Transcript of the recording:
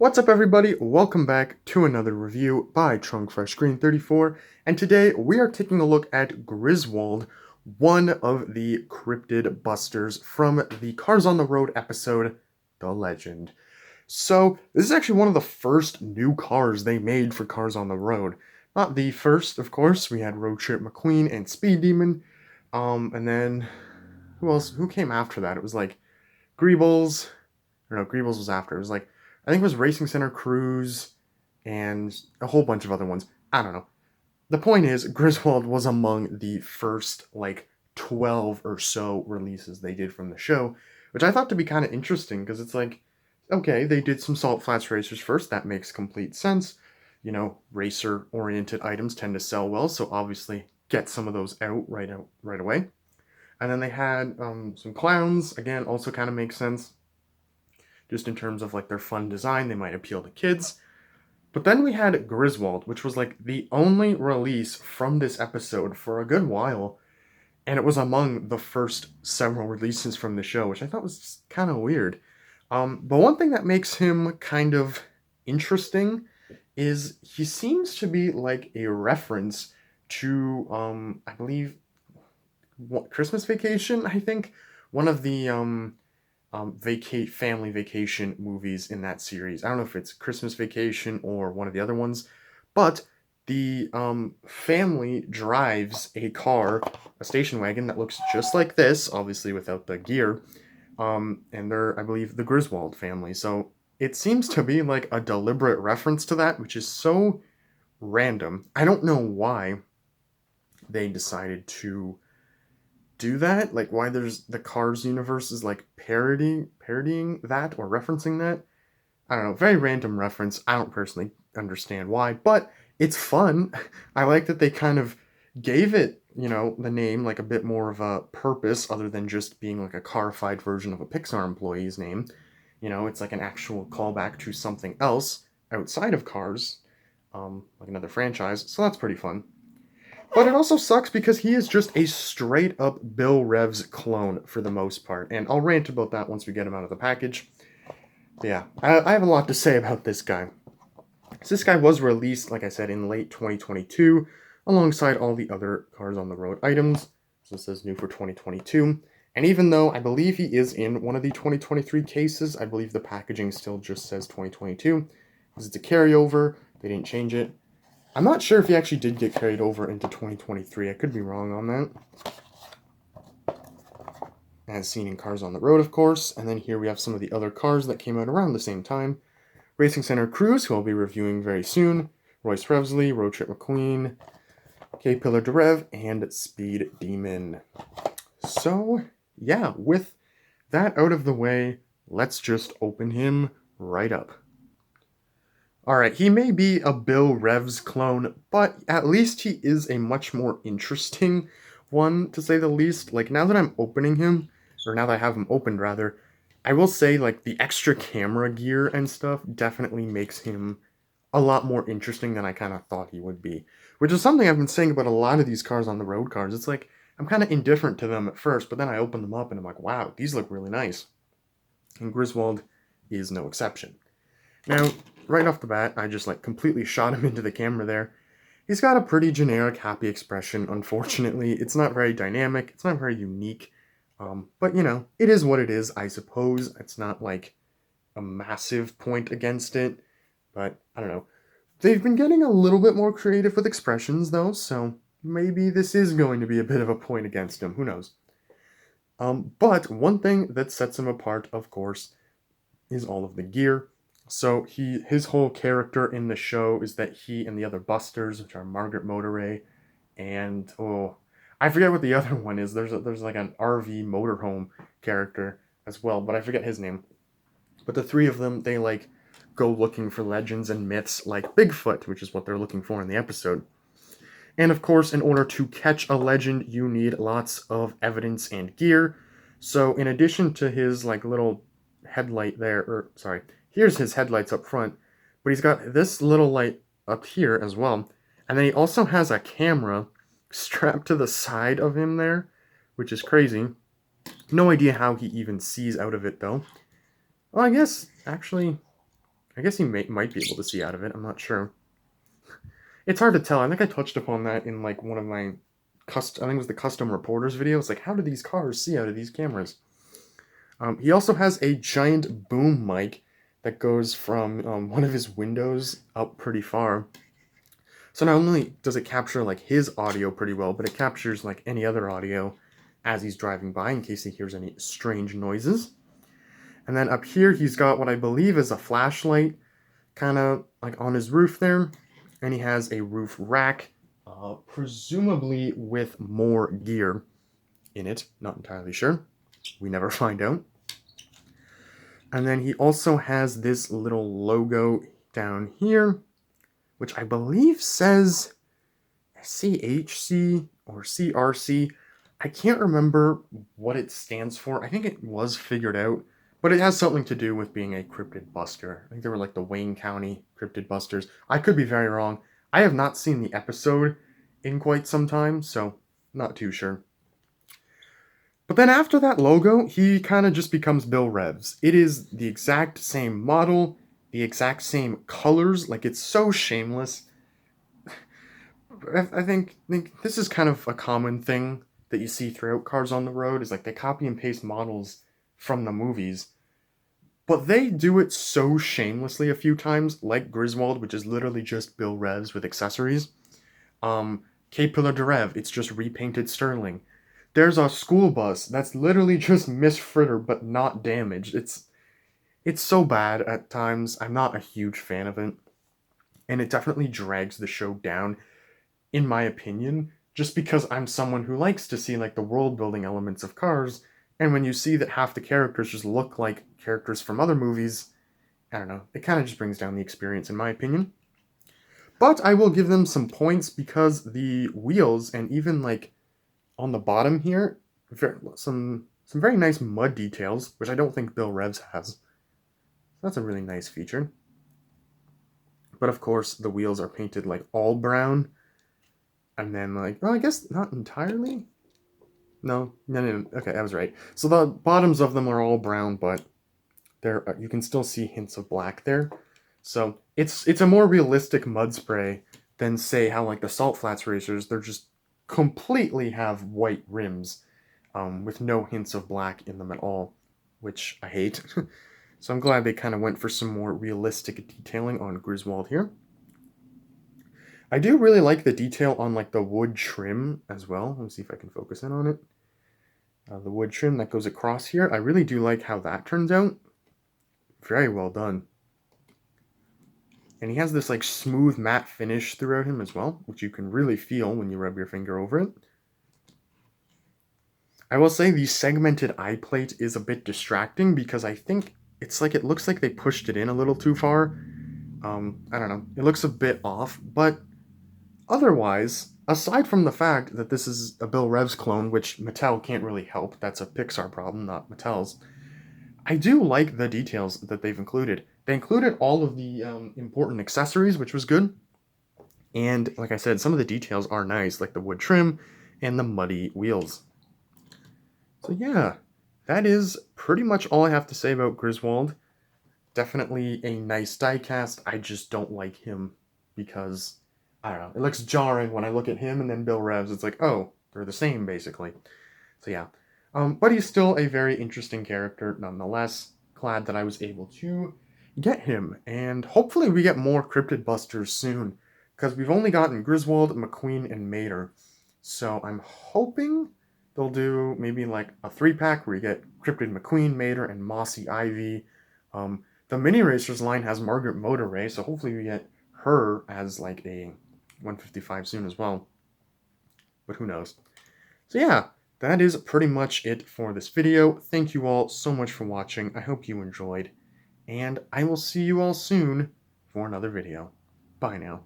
What's up, everybody? Welcome back to another review by TrunkFreshScreen34, and today we are taking a look at Griswold, one of the cryptid busters from the Cars on the Road episode, The Legend. So, this is actually one of the first new cars they made for Cars on the Road. Not the first, of course. We had Road Trip McQueen and Speed Demon, and then who else? Who came after that? It was like Greebles. Or no, Greebles was after. It was like, I think it was Racing Center Cruise and a whole bunch of other ones. I don't know. The point is, Griswold was among the first, 12 or so releases they did from the show, which I thought to be kind of interesting, because it's like, okay, they did some Salt Flats Racers first, that makes complete sense. You know, racer-oriented items tend to sell well, so obviously get some of those out right away. And then they had some clowns, again, also kind of makes sense. Just in terms of like their fun design, they might appeal to kids. But then we had Griswold, which was like the only release from this episode for a good while, and it was among the first several releases from the show, which I thought was kind of weird. But one thing that makes him kind of interesting is he seems to be like a reference to, I believe, Christmas Vacation, I think? One of the family vacation movies in that series. I don't know if it's Christmas Vacation or one of the other ones, but the family drives a car, a station wagon that looks just like this, obviously without the gear, and they're, I believe, the Griswold family. So it seems to be like a deliberate reference to that, which is so random. I don't know why they decided to do that, like why there's the Cars universe is like parodying that or referencing that. I don't know, very random reference. I don't personally understand why, but it's fun. I like that they kind of gave it, the name like a bit more of a purpose other than just being like a carified version of a Pixar employee's name. It's like an actual callback to something else outside of Cars, like another franchise, so that's pretty fun. But it also sucks because he is just a straight up Bill Revs clone for the most part. And I'll rant about that once we get him out of the package. But yeah, I have a lot to say about this guy. So this guy was released, like I said, in late 2022, alongside all the other Cars on the Road items. So this is new for 2022. And even though I believe he is in one of the 2023 cases, I believe the packaging still just says 2022. Because it's a carryover, they didn't change it. I'm not sure if he actually did get carried over into 2023. I could be wrong on that. As seen in Cars on the Road, of course. And then here we have some of the other cars that came out around the same time. Racing Center Cruise, who I'll be reviewing very soon. Royce Revsley, Road Trip McQueen, K Pillar de Rev, and Speed Demon. So, yeah, with that out of the way, let's just open him right up. Alright, he may be a Bill Revs clone, but at least he is a much more interesting one, to say the least. Like, now that I'm opening him, or now that I have him opened, rather, I will say, like, the extra camera gear and stuff definitely makes him a lot more interesting than I kind of thought he would be. Which is something I've been saying about a lot of these Cars on the Road cars. It's like, I'm kind of indifferent to them at first, but then I open them up and I'm like, wow, these look really nice. And Griswold is no exception. Now, right off the bat, I just completely shot him into the camera there. He's got a pretty generic happy expression, unfortunately. It's not very dynamic, it's not very unique, but it is what it is, I suppose. It's not like a massive point against it, but I don't know. They've been getting a little bit more creative with expressions, though, so maybe this is going to be a bit of a point against him, who knows. But one thing that sets him apart, of course, is all of the gear. So his whole character in the show is that he and the other busters, which are Margaret Motorray, and I forget what the other one is. There's like an RV motorhome character as well, but I forget his name. But the three of them, they go looking for legends and myths like Bigfoot, which is what they're looking for in the episode. And of course, in order to catch a legend, you need lots of evidence and gear. So in addition to his little headlight there, here's his headlights up front, but he's got this little light up here as well. And then he also has a camera strapped to the side of him there, which is crazy. No idea how he even sees out of it, though. Well, I guess, actually, I guess he might be able to see out of it. I'm not sure. It's hard to tell. I think I touched upon that in like one of my I think it was the custom reporters video. It's like, how do these cars see out of these cameras? He also has a giant boom mic that goes from one of his windows up pretty far. So not only does it capture like his audio pretty well, but it captures like any other audio as he's driving by in case he hears any strange noises. And then up here, he's got what I believe is a flashlight kind of like on his roof there. And he has a roof rack, presumably with more gear in it. Not entirely sure. We never find out. And then he also has this little logo down here, which I believe says CHC or CRC. I can't remember what it stands for. I think it was figured out, but it has something to do with being a cryptid buster. I think they were like the Wayne County cryptid busters. I could be very wrong. I have not seen the episode in quite some time, so not too sure. But then after that logo, he kind of just becomes Bill Revs. It is the exact same model, the exact same colors. Like, it's so shameless. I think this is kind of a common thing that you see throughout Cars on the Road, is like they copy and paste models from the movies. But they do it so shamelessly a few times, like Griswold, which is literally just Bill Revs with accessories. K-Pillar de Rev, it's just repainted Sterling. There's a school bus that's literally just Miss Fritter but not damaged. It's so bad at times. I'm not a huge fan of it. And it definitely drags the show down, in my opinion, just because I'm someone who likes to see like the world building elements of Cars, and when you see that half the characters just look like characters from other movies, I don't know, it kind of just brings down the experience in my opinion. But I will give them some points because the wheels and even like on the bottom here, some very nice mud details, which I don't think Bill Revs has. That's a really nice feature. But of course, the wheels are painted like all brown, and then like, well, I guess not entirely. No. Okay, I was right. So the bottoms of them are all brown, but there you can still see hints of black there. So it's a more realistic mud spray than say how like the Salt Flats racers, they're just completely have white rims, with no hints of black in them at all, which I hate. So I'm glad they kind of went for some more realistic detailing on Griswold here. I do really like the detail on like the wood trim as well. Let me see if I can focus in on it. The wood trim that goes across here, I really do like how that turns out. Very well done. And he has this like smooth matte finish throughout him as well, which you can really feel when you rub your finger over it. I will say the segmented eye plate is a bit distracting because I think it's like it looks like they pushed it in a little too far. I don't know. It looks a bit off, but otherwise, aside from the fact that this is a Bill Revs clone, which Mattel can't really help, that's a Pixar problem, not Mattel's, I do like the details that they've included. They included all of the important accessories, which was good. And like I said, some of the details are nice, like the wood trim and the muddy wheels. So yeah, that is pretty much all I have to say about Griswold. Definitely a nice diecast. I just don't like him because, I don't know, it looks jarring when I look at him and then Bill Revs. It's like, oh, they're the same basically. So yeah. But he's still a very interesting character nonetheless. Glad that I was able to get him. And hopefully we get more Cryptid Busters soon. Because we've only gotten Griswold, McQueen, and Mater. So I'm hoping they'll do maybe like a 3-pack where you get Cryptid McQueen, Mater, and Mossy Ivy. The Mini Racers line has Margaret Motorray, so hopefully we get her as like a 155 soon as well. But who knows. So yeah, that is pretty much it for this video. Thank you all so much for watching. I hope you enjoyed. And I will see you all soon for another video. Bye now.